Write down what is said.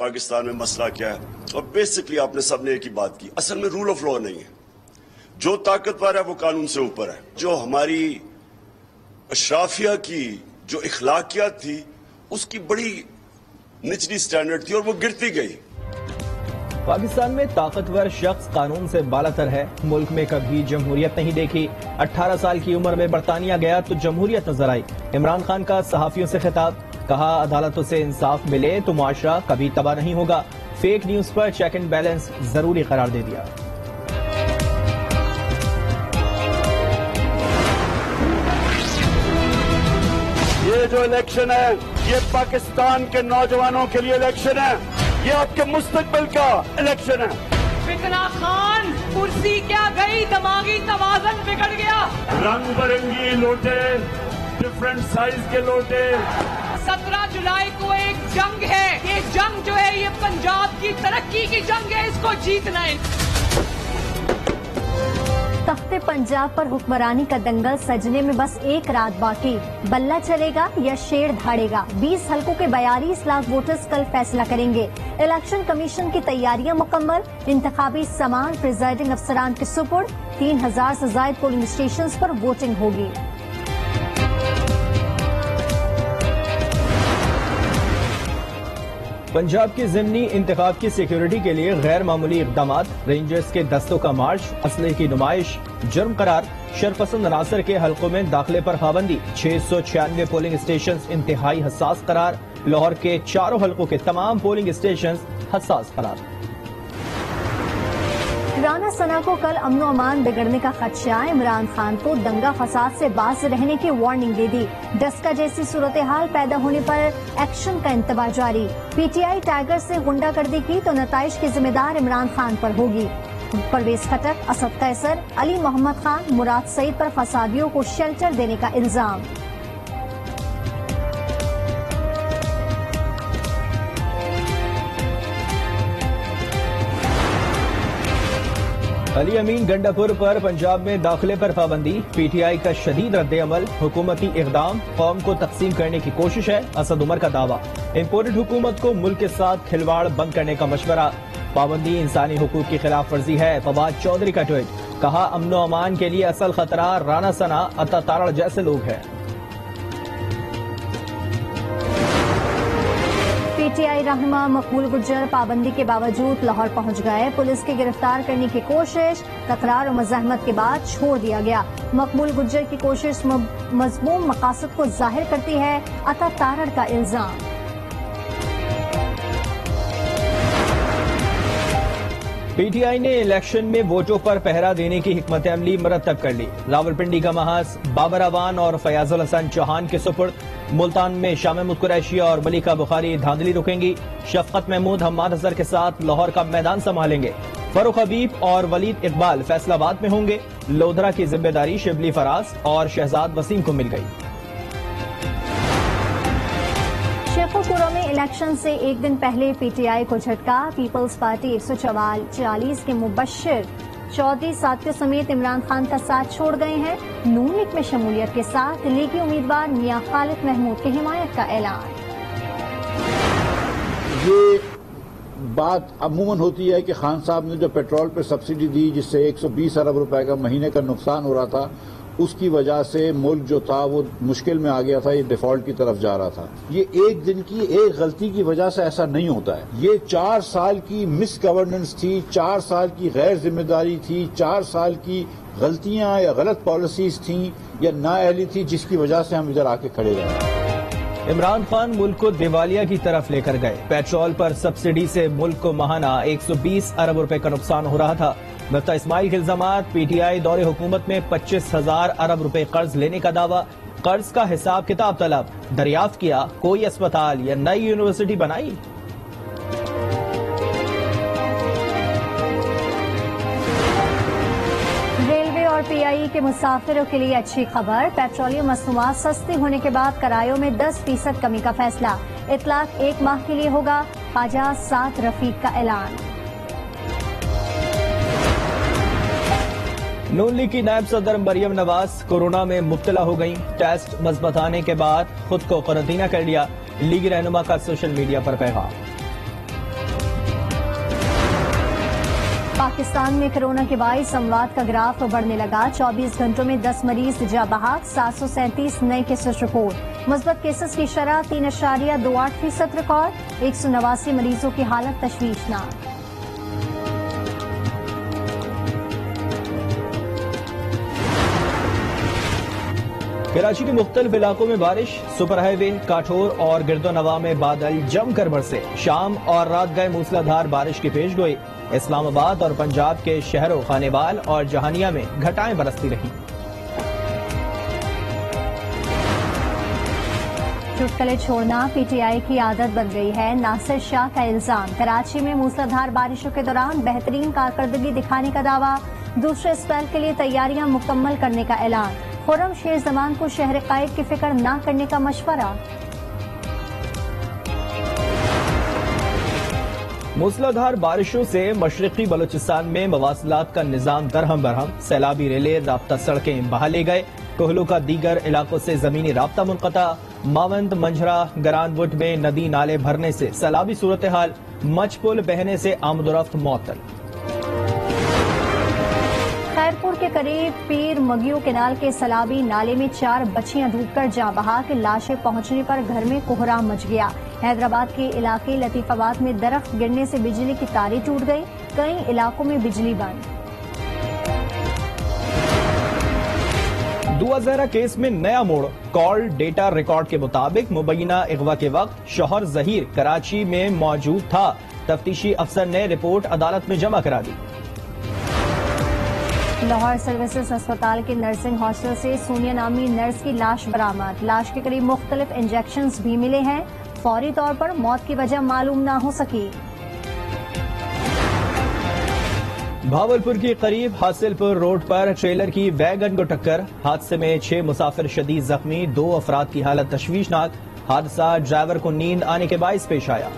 पाकिस्तान में मसला क्या है, और बेसिकली आपने सबने एक ही बात की, असल में रूल ऑफ लॉ नहीं है। जो ताकतवर है वो कानून से ऊपर है। जो हमारी अशराफिया की जो इखलाकियात थी उसकी बड़ी निचली स्टैंडर्ड थी और वो गिरती गई। पाकिस्तान में ताकतवर शख्स कानून से बालातर है। मुल्क में कभी जमहूरियत नहीं देखी। 18 साल की उम्र में बरतानिया गया तो जमहूरियत नजर आई। इमरान खान का सहाफियों से खिताब, कहा अदालतों से इंसाफ मिले तो मुआशरा कभी तबाह नहीं होगा। फेक न्यूज पर चेक एंड बैलेंस जरूरी करार दे दिया। ये जो इलेक्शन है ये पाकिस्तान के नौजवानों के लिए इलेक्शन है, ये आपके मुस्तकबिल का इलेक्शन है। फिकरा खान, कुर्सी क्या गई, दिमागी तवाज़ुन बिगड़ गया। रंग बिरंगी लोटे, डिफरेंट साइज के लोटे। 17 जुलाई को एक जंग है, ये जंग जो है ये पंजाब की तरक्की की जंग है, इसको जीतना है। तख्ते पंजाब पर हुक्मरानी का दंगल सजने में बस एक रात बाकी। बल्ला चलेगा या शेर धाड़ेगा? 20 हलकों के 42 लाख वोटर्स कल फैसला करेंगे। इलेक्शन कमीशन की तैयारियां मुकम्मल। इंतखाबी सामान प्रिजाइडिंग अफसरान के सुपुर्द। 3000 से ज्यादा पोलिंग स्टेशंस पर वोटिंग होगी। पंजाब के ज़िमनी इंतखाब की सिक्योरिटी के लिए गैर मामूली इकदाम। रेंजर्स के दस्तों का मार्च, असलहे की नुमाइश, जुर्म करार। शरपसंद अनासर के हलकों में दाखिले पर पाबंदी। 696 पोलिंग स्टेशन इंतहाई हसास करार। लाहौर के चारों हलकों के तमाम पोलिंग स्टेशन हसास करार। राना सना को कल अमनो अमान बिगड़ने का खदशा। इमरान खान को दंगा फसाद से बाज रहने की वार्निंग दे दी। डस्का जैसी सूरत हाल पैदा होने पर एक्शन का इंतबाह जारी। पीटीआई टाइगर से गुंडागर्दी की तो नताइज की जिम्मेदार इमरान खान पर होगी। परवेज खटक, असद कैसर, अली मोहम्मद खान, मुराद सईद पर फसादियों को शेल्टर देने का इल्जाम। अली अमीन गंडापुर पर पंजाब में दाखिले पर पाबंदी। पीटीआई का शदीद रद्द-ए-अमल, हुकूमती इक़दाम, कौम को तकसीम करने की कोशिश है। असद उमर का दावा, इम्पोर्टेड हुकूमत को मुल्क के साथ खिलवाड़ बंद करने का मशवरा। पाबंदी इंसानी हुकूक की खिलाफ वर्जी है। फवाद चौधरी का ट्वीट, कहा अमनो अमान के लिए असल खतरा राना सना, अता तारड़ जैसे लोग हैं। पीटीआई रहनुमा मकबूल गुज्जर पाबंदी के बावजूद लाहौर पहुंच गए। पुलिस की गिरफ्तार करने की कोशिश, तकरार और मज़ाहमत के बाद छोड़ दिया गया। मकबूल गुज्जर की कोशिश मज़मूम मकासद को जाहिर करती है, अता तारड़ का इल्जाम। पीटीआई ने इलेक्शन में वोटों पर पहरा देने की हिकमत अमली मरतब कर ली। रावलपिंडी का महाज बाबर अवान और फयाजुल हसन चौहान के सुपुर्द। मुल्तान में शाह महमूद कुरैशी और मलिका बुखारी धांधली रुकेंगी। शफकत महमूद हम्माद अजहर के साथ लाहौर का मैदान संभालेंगे। फरूख हबीब और वलीद इकबाल फैसलाबाद में होंगे। लोधरा की जिम्मेदारी शिबली फराज और शहजाद वसीम को मिल गई। शेखोपुरा में इलेक्शन से एक दिन पहले पीटीआई को झटका। पीपल्स पार्टी 144 के मुबश्शिर चौधरी साथियों समेत इमरान खान का साथ छोड़ गए हैं। नून लीग में शमूलियत के साथ लीगी उम्मीदवार मियां खालिद महमूद की हिमायत का ऐलान। ये बात अमूमन होती है कि खान साहब ने जो पेट्रोल पर सब्सिडी दी, जिससे 120 अरब रुपए का महीने का नुकसान हो रहा था, उसकी वजह से मुल्क जो था वो मुश्किल में आ गया था, ये डिफॉल्ट की तरफ जा रहा था। ये एक दिन की एक गलती की वजह से ऐसा नहीं होता है। ये 4 साल की मिस गवर्नेंस थी, 4 साल की गैर जिम्मेदारी थी, 4 साल की गलतियां या गलत पॉलिसीज थी या नाअहली थी, जिसकी वजह से हम इधर आके खड़े रहे। इमरान खान मुल्क को दिवालिया की तरफ लेकर गए। पेट्रोल पर सब्सिडी से मुल्क को माहाना 120 अरब रुपए का नुकसान हो रहा था। मुफ्ती इस्माइल के इल्जामात। पीटीआई दौरे हुकूमत में 25,000 अरब रुपए कर्ज लेने का दावा। कर्ज का हिसाब किताब तलब। दरियाफ्त किया, कोई अस्पताल या नई यूनिवर्सिटी बनाई? रेलवे और पीआई के मुसाफिरों के लिए अच्छी खबर। पेट्रोलियम मसनूआत सस्ती होने के बाद किरायों में 10% कमी का फैसला। इतलाक 1 माह के लिए होगा। ख्वाजा साद रफीक का ऐलान। नून लीग की नायब सदर मरियम नवाज कोरोना में मुब्तला हो गईं। टेस्ट मस्बत आने के बाद खुद को क्वारंटीना कर लिया। लीगी रहनुमा का सोशल मीडिया पर पैगाम। पाकिस्तान में कोरोना के बाईस अमवात का ग्राफ बढ़ने लगा। 24 घंटों में 10 मरीज जा बहाक, 737 नए केसेस रिपोर्ट। मुस्बत केसेस की शरह 3.28% रिकॉर्ड। 189 मरीजों की हालत तशवीशनाक। कराची के मुख्तलिफ इलाकों में बारिश, सुपर हाईवे, काठोर और गिरदोनवा में बादल जमकर बरसे। शाम और रात गए मूसलाधार बारिश की पेशगोई। इस्लामाबाद और पंजाब के शहरों खानेवाल और जहानिया में घटाएं बरसती रही। चुटकुले छोड़ना पीटीआई की आदत बन गई है, नासिर शाह का इल्जाम। कराची में मूसलाधार बारिशों के दौरान बेहतरीन कारकर्दगी दिखाने का दावा। दूसरे स्पेल के लिए तैयारियां मुकम्मल करने का ऐलान। खुर्रम शेर जमान को शहर कायद की फिक्र न करने का मशवरा। मूसलाधार बारिशों से मशरकी बलूचिस्तान में मवासलात का निजाम दरहम बरहम। सैलाबी रेलें, राब्ता सड़कें बहा ले गए। कोहलू का दीगर इलाकों से जमीनी राब्ता मुनक़ता। मावंद, मंझरा, गरानवुड में नदी नाले भरने से सैलाबी सूरत हाल। मचपुल बहने से आमदोरफ्त मुअत्तल। खैरपुर के करीब पीर मगियो केनाल के सलाबी नाले में 4 बच्चियां डूबकर जा बहा के लाशें पहुंचने पर घर में कोहराम मच गया। हैदराबाद के इलाके लतीफाबाद में दरख्त गिरने से बिजली की तारें टूट गई। कई इलाकों में बिजली बंद। 2000 केस में नया मोड़। कॉल डेटा रिकॉर्ड के मुताबिक मुबैना अगवा के वक्त शौहर जहीर कराची में मौजूद था। तफ्तीशी अफसर ने रिपोर्ट अदालत में जमा करा दी। लाहौर सर्विसेज अस्पताल के नर्सिंग हॉस्टल से सोनिया नामी नर्स की लाश बरामद। लाश के करीब मुख्तलिफ इंजेक्शंस भी मिले हैं। फौरी तौर पर मौत की वजह मालूम न हो सकी। भावलपुर के करीब हासिलपुर रोड पर ट्रेलर की वैगन को टक्कर। हादसे में 6 मुसाफिर शदीद जख्मी, 2 अफराद की हालत तशवीशनाक। हादसा ड्राइवर को नींद आने के बाइस पेश आया।